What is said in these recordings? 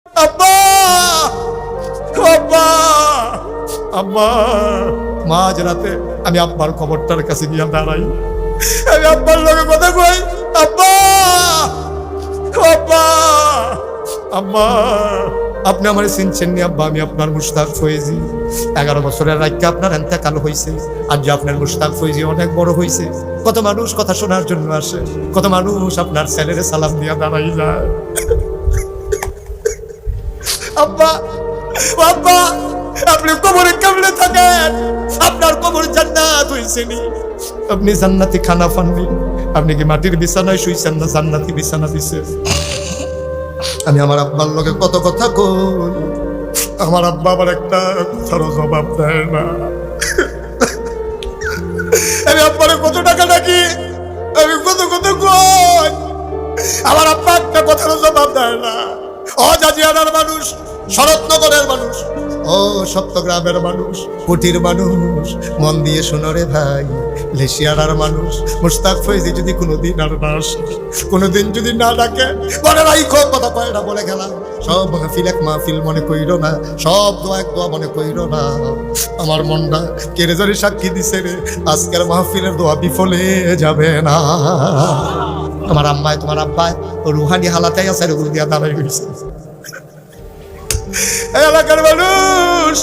আব্বা, আব্বা, আব্বা। মাঝ রাতে আমি আব্বার কবরটার কাছে গিয়ে দাঁড়াই, আমি আব্বার লগে কথা কই, আব্বা, আব্বা, আব্বা। আপনি আমার চিনছেন নি আব্বা? আমি আপনার মুশতাক ফয়েজি। 11 বছরের রাইকা আপনার এন্তেকাল হয়েছে, আর যে আপনার মুশতাক ফয়েজি অনেক বড় হয়েছে। কত মানুষ কথা শোনার জন্য আসে, কত মানুষ আপনার ছেলেরে সালাম দিয়া দাঁড়াই যায়। আব্বা, আব্বা, আপনি কবরে কেমনে থাকেন? আপনার কবর জান্নাত হইছে নি? আপনি জান্নাতি খানা পাননি? আপনি কি মাটির বিছানায় শুইছেন না জান্নাতি বিছানা দিছে? আমি আমার আব্বার লগে কত কথা কই, আমার আব্বা আবার একটা কথারও জবাব দেয় না। আমি আব্বারে কত টাকা ডাকি, আমি কত কথা কই, আমার আব্বা একটা কথারও জবাব দেয় না। ও জাজিয়ানার মানুষ, শরৎনগরের মানুষ, ও সপ্তগ্রামের মানুষ, কুটির মানুষ, মন দিয়ে শোনো রে ভাই। লেশিয়ারার মানুষ মুশতাক ফয়েজি যদি কোনোদিন আর না আসে, কোনোদিন যদি না ডাকে, মনে রাখো কথা কয় না বলে গেলাম। সব মাহফিল এক মাহফিল মনে কইরো না, সব দোয়া এক দোয়া মনে কইরো না। আমার মনটা কেড়ে জানি সাক্ষী দিছে রে, আজকের মাহফিলের দোয়া বিফলে যাবে না। তোমার আম্মায়, তোমার আব্বায় রুহানি হালাতেই আছে, রুল দিয়া দাঁড়াই গেছে। এলাকার মানুষ,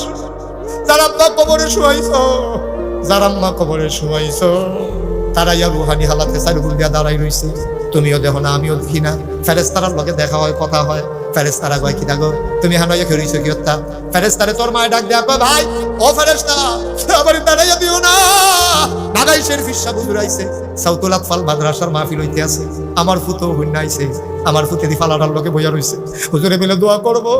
যারা আব্বা কবরে শুয়াইছ, যারা আম্মা কবরে শুয়াইছ, তারা ইয়া রুহানি হালাতে চারুগুল দিয়া দাঁড়াই রইছে। তুমিও দেখো না, আমিও দেখি না। ফেরেশতারার লগে দেখা হয়, কথা হয়। ফেরেশতারা কয় কি দেখো তুমি হানাইয়া খেয়েছো কি হত্যা? ফেরেশতারে তোর মায়ে ডাক দেয়া কয়, ভাই ও ফেরেশতা, আবার দাঁড়াইয়া দিও না। নাগাই শরীফ সাহেব হুজুর আইছে, সাউতুল আতফাল মাদ্রাসার মাহফিল হইতে আছে। আমার ফুতো হইনা আইছে, আমার ফুতে দি ফালাটার লোকে বইয়া রইছে। হুজুরে মিলে দোয়া করবো।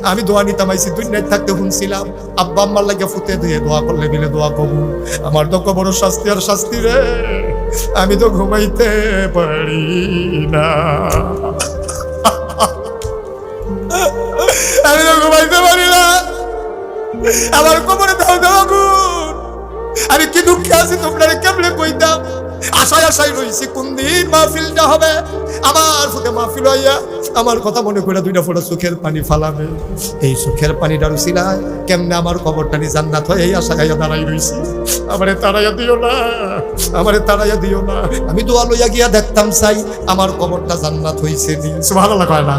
আমি দোয়া নিতাম আইছি, দুনিয়ায় থাকতে শুনছিলাম আব্বা আম্মার লাগে ফুতে দিয়ে দোয়া করলে মিলে দোয়া কবুল। আমার তো বড় শাস্তি আর শাস্তি রে, আমি তো ঘুমাইতে পারি না, আমি তো ঘুমাইতে পারি না। আমার কোমরে দাও দাও গুণ, আমি কি দুঃখে আছি তোমরা কেমনে কইতাম। আশায় আশায় রয়েছি কোন দিন মাহফিলটা হবে। আমার ফুটে মাহফিল হইয়া আমার কথা মনে করে দুইটা ফোঁটা চোখের পানি ফালাবে। এই চোখের পানিটার উছিলায় কেমনে আমার কবরটানি জান্নাত হয়, এই আশা গাইয়া দাঁড়াই রয়েছি। আমারে তাড়াইয়া দিও না, আমারে তাড়াইয়া দিও না। আমি দোয়া লইয়া গিয়া দেখতাম চাই আমার কবরটা জান্নাত হইছে নি। সুবহানাল্লাহ কয় না?